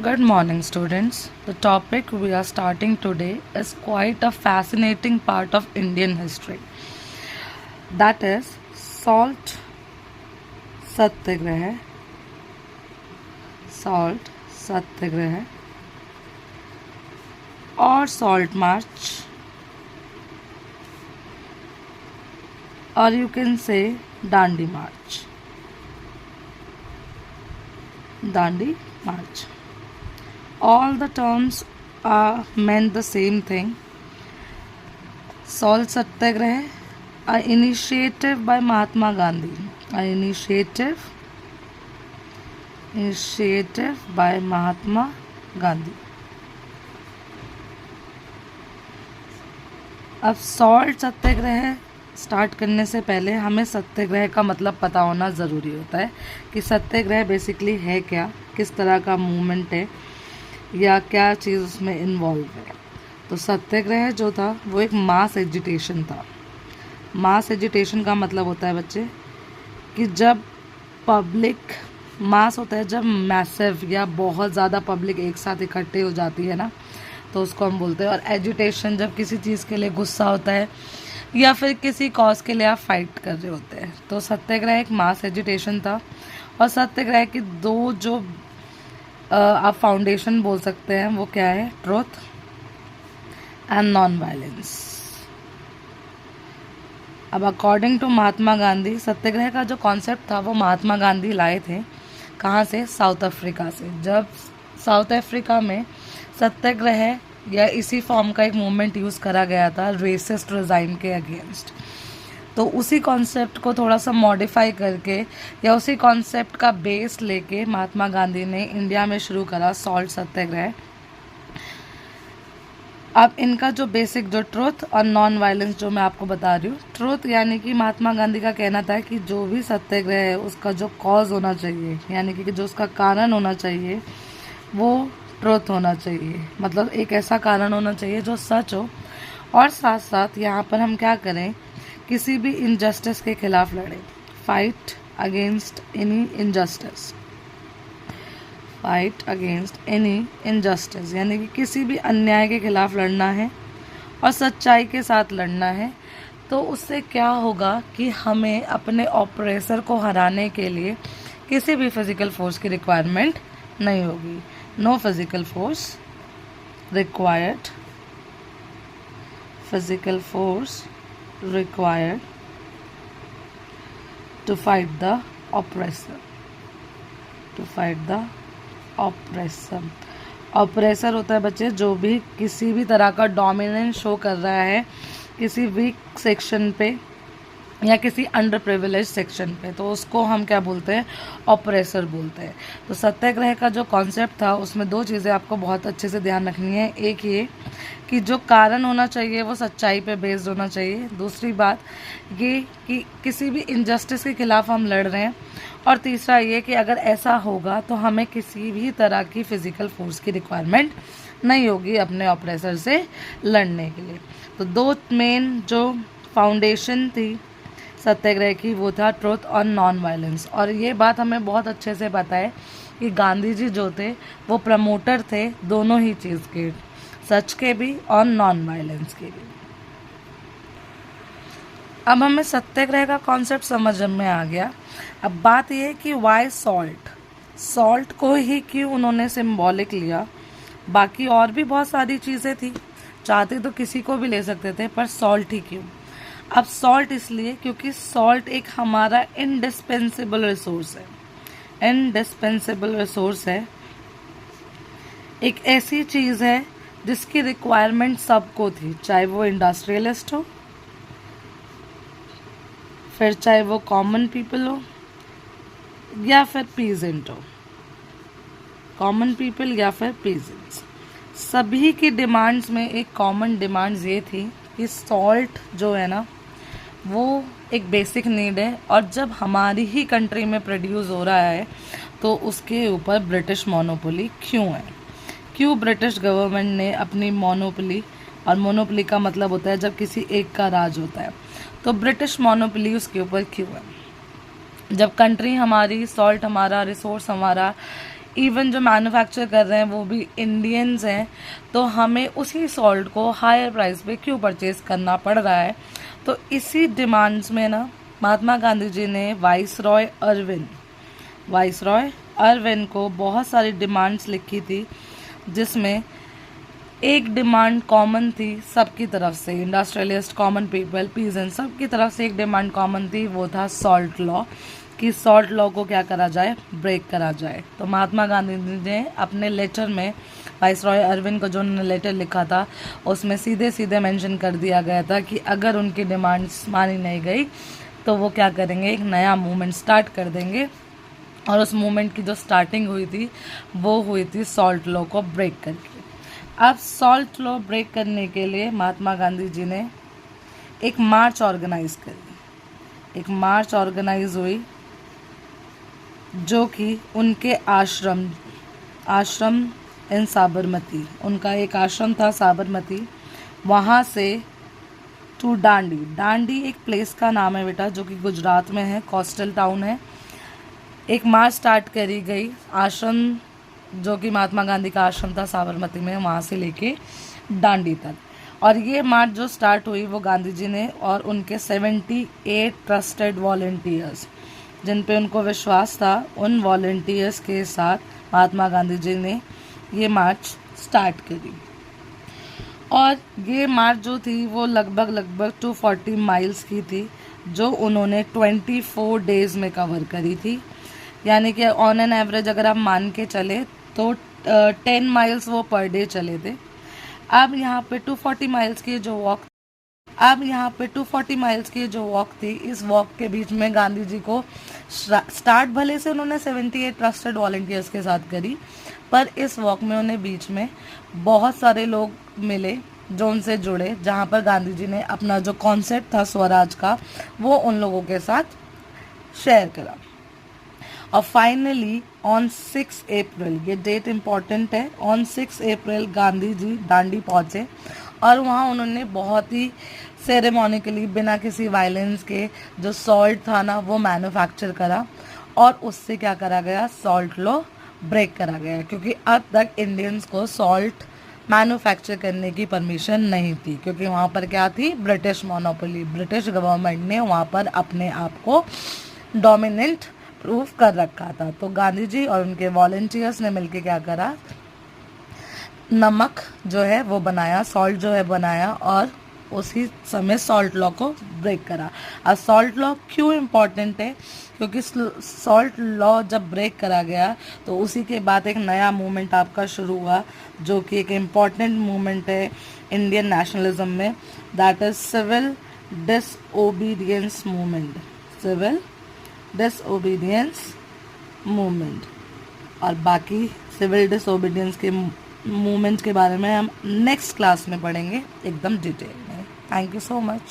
Good morning, students. The topic we are starting today is quite a fascinating part of Indian history. That is Salt Satyagraha. Salt Satyagraha or Salt March, or you can say Dandi March. Dandi March. All the terms meant the same thing. Salt Satyagraha, an initiative by Mahatma Gandhi. An initiative by Mahatma Gandhi. अब salt सत्याग्रह start करने से पहले हमें सत्याग्रह का मतलब पता होना ज़रूरी होता है कि सत्याग्रह बेसिकली है क्या, किस तरह का मूवमेंट है या क्या चीज़ उसमें इन्वॉल्व है। तो सत्याग्रह जो था वो एक मास एजिटेशन था। मास एजिटेशन का मतलब होता है बच्चे कि जब पब्लिक मास होता है, जब मैसिव या बहुत ज़्यादा पब्लिक एक साथ इकट्ठे हो जाती है ना, तो उसको हम बोलते हैं। और एजिटेशन जब किसी चीज़ के लिए गुस्सा होता है या फिर किसी कॉज के लिए आप फाइट कर रहे होते हैं। तो सत्याग्रह एक मास एजिटेशन था। और सत्याग्रह की दो जो आप फाउंडेशन बोल सकते हैं वो क्या है, ट्रुथ एंड नॉन वायलेंस। अब अकॉर्डिंग टू महात्मा गांधी, सत्याग्रह का जो कॉन्सेप्ट था वो महात्मा गांधी लाए थे कहाँ से, साउथ अफ्रीका से। जब साउथ अफ्रीका में सत्याग्रह या इसी फॉर्म का एक मूवमेंट यूज़ करा गया था रेसिस्ट रिजाइम के अगेंस्ट, तो उसी कॉन्सेप्ट को थोड़ा सा मॉडिफाई करके या उसी कॉन्सेप्ट का बेस लेके महात्मा गांधी ने इंडिया में शुरू करा सॉल्ट सत्याग्रह। अब इनका जो बेसिक जो ट्रुथ और नॉन वायलेंस जो मैं आपको बता रही हूँ, ट्रुथ यानी कि महात्मा गांधी का कहना था कि जो भी सत्याग्रह है उसका जो कॉज होना चाहिए, यानी कि जो उसका कारण होना चाहिए वो ट्रुथ होना चाहिए। मतलब एक ऐसा कारण होना चाहिए जो सच हो, और साथ साथ यहाँ पर हम क्या करें, किसी भी इनजस्टिस के खिलाफ लड़े। Fight against any injustice, fight against any injustice यानी कि किसी भी अन्याय के खिलाफ लड़ना है और सच्चाई के साथ लड़ना है। तो उससे क्या होगा कि हमें अपने ऑपरेसर को हराने के लिए किसी भी फिजिकल फोर्स की रिक्वायरमेंट नहीं होगी। No physical force required, physical force required to fight the oppressor, to fight the oppressor। Oppressor होता है बच्चे जो भी किसी भी तरह का डोमिनेंस शो कर रहा है किसी वीक सेक्शन पे या किसी अंडर प्रिविलेज सेक्शन पे, तो उसको हम क्या बोलते हैं, ऑपरेसर बोलते हैं। तो सत्याग्रह का जो कॉन्सेप्ट था उसमें दो चीज़ें आपको बहुत अच्छे से ध्यान रखनी है। एक ये कि जो कारण होना चाहिए वो सच्चाई पे बेस्ड होना चाहिए। दूसरी बात ये कि किसी भी इनजस्टिस के खिलाफ हम लड़ रहे हैं। और तीसरा ये कि अगर ऐसा होगा तो हमें किसी भी तरह की फिजिकल फोर्स की रिक्वायरमेंट नहीं होगी अपने ऑपरेसर से लड़ने के लिए। तो दो मेन जो फाउंडेशन थी सत्याग्रह की वो था ट्रुथ और नॉन वायलेंस। और ये बात हमें बहुत अच्छे से पता है कि गांधी जी जो थे वो प्रमोटर थे दोनों ही चीज़ के, सच के भी और नॉन वायलेंस के भी। अब हमें सत्याग्रह का कॉन्सेप्ट समझ में आ गया। अब बात ये है कि वाई सॉल्ट, सॉल्ट को ही क्यों उन्होंने सिंबॉलिक लिया। बाकी और भी बहुत सारी चीज़ें थी, चाहते तो किसी को भी ले सकते थे, पर सॉल्ट ही क्यों। अब सॉल्ट इसलिए क्योंकि सॉल्ट एक हमारा इंडिस्पेंसेबल रिसोर्स है, इंडिस्पेंसेबल रिसोर्स है। एक ऐसी चीज़ है जिसकी रिक्वायरमेंट सबको थी, चाहे वो इंडस्ट्रियलिस्ट हो, फिर चाहे वो कॉमन पीपल हो या फिर पीजेंट हो, कॉमन पीपल या फिर पीजेंट्स, सभी की डिमांड्स में एक कॉमन डिमांड्स ये थी कि सॉल्ट जो है ना वो एक बेसिक नीड है। और जब हमारी ही कंट्री में प्रोड्यूस हो रहा है तो उसके ऊपर ब्रिटिश मोनोपोली क्यों है, क्यों ब्रिटिश गवर्नमेंट ने अपनी मोनोपोली, और मोनोपोली का मतलब होता है जब किसी एक का राज होता है, तो ब्रिटिश मोनोपोली उसके ऊपर क्यों है। जब कंट्री हमारी, सॉल्ट हमारा, रिसोर्स हमारा इवन जो मैन्युफैक्चर कर रहे हैं वो भी इंडियंस हैं, तो हमें उसी सॉल्ट को हायर प्राइस पे क्यों परचेज करना पड़ रहा है। तो इसी डिमांड्स में ना महात्मा गांधी जी ने वाइसरॉय अरविन को बहुत सारी डिमांड्स लिखी थी, जिसमें एक डिमांड कॉमन थी सबकी तरफ से, इंडस्ट्रियलिस्ट, कॉमन पीपल, पीजेंट, सबकी तरफ से एक डिमांड कॉमन थी, वो था सॉल्ट लॉ, कि सॉल्ट लॉ को क्या करा जाए, ब्रेक करा जाए। तो महात्मा गांधी जी ने अपने लेटर में वाइसरॉय अरविन को जो उन्होंने लेटर लिखा था उसमें सीधे सीधे मेंशन कर दिया गया था कि अगर उनकी डिमांड्स मानी नहीं गई तो वो क्या करेंगे, एक नया मूवमेंट स्टार्ट कर देंगे। और उस मूवमेंट की जो स्टार्टिंग हुई थी वो हुई थी सॉल्ट लॉ को ब्रेक करके। अब सॉल्ट लॉ ब्रेक करने के लिए महात्मा गांधी जी ने एक मार्च ऑर्गेनाइज करी। एक मार्च ऑर्गेनाइज हुई जो कि उनके आश्रम इन साबरमती, उनका एक आश्रम था साबरमती, वहाँ से टू डांडी एक प्लेस का नाम है बेटा, जो कि गुजरात में है, कोस्टल टाउन है। एक मार्च स्टार्ट करी गई आश्रम, जो कि महात्मा गांधी का आश्रम था साबरमती में, वहाँ से लेके डांडी तक। और ये मार्च जो स्टार्ट हुई वो गांधी जी ने और उनके 78 ट्रस्टेड वॉलंटियर्स, जिन पे उनको विश्वास था, उन वॉलंटियर्स के साथ महात्मा गांधी जी ने ये मार्च स्टार्ट करी। और ये मार्च जो थी वो लगभग 240 माइल्स की थी, जो उन्होंने 24 डेज़ में कवर करी थी। यानी कि ऑन एन एवरेज अगर आप मान के चले तो 10 माइल्स वो पर डे चले थे। अब यहाँ पे 240 माइल्स की जो वॉक थी, इस वॉक के बीच में गांधी जी को स्टार्ट भले से उन्होंने 78 ट्रस्टेड वॉलंटियर्स के साथ करी, पर इस वॉक में उन्हें बीच में बहुत सारे लोग मिले जो उनसे जुड़े, जहाँ पर गांधी जी ने अपना जो कॉन्सेप्ट था स्वराज का वो उन लोगों के साथ शेयर करा। और फाइनली ऑन 6 अप्रैल, ये डेट इम्पॉर्टेंट है, ऑन 6 अप्रैल गांधी जी दांडी पहुँचे और वहाँ उन्होंने बहुत ही सेरेमोनिकली, बिना किसी वायलेंस के, जो सॉल्ट था ना वो मैन्युफैक्चर करा और उससे क्या करा गया, सॉल्ट लॉ ब्रेक करा गया। क्योंकि अब तक इंडियंस को सॉल्ट मैन्युफैक्चर करने की परमिशन नहीं थी, क्योंकि वहाँ पर क्या थी, ब्रिटिश मोनोपोली, ब्रिटिश गवर्नमेंट ने वहाँ पर अपने आप को डोमिनेंट प्रूव कर रखा था। तो गांधी जी और उनके वॉलंटियर्स ने मिलकर क्या करा, नमक जो है वो बनाया, सॉल्ट जो है बनाया, और उसी समय सॉल्ट लॉ को ब्रेक करा। अब सॉल्ट लॉ क्यों इम्पॉर्टेंट है, क्योंकि सॉल्ट लॉ जब ब्रेक करा गया तो उसी के बाद एक नया मूवमेंट आपका शुरू हुआ, जो कि एक इम्पॉर्टेंट मूवमेंट है इंडियन नेशनलिज्म में, that is civil disobedience movement. और बाकी सिविल डिसओबीडियंस के मूवमेंट्स के बारे में हम नेक्स्ट क्लास में पढ़ेंगे एकदम डिटेल में। Thank you so much.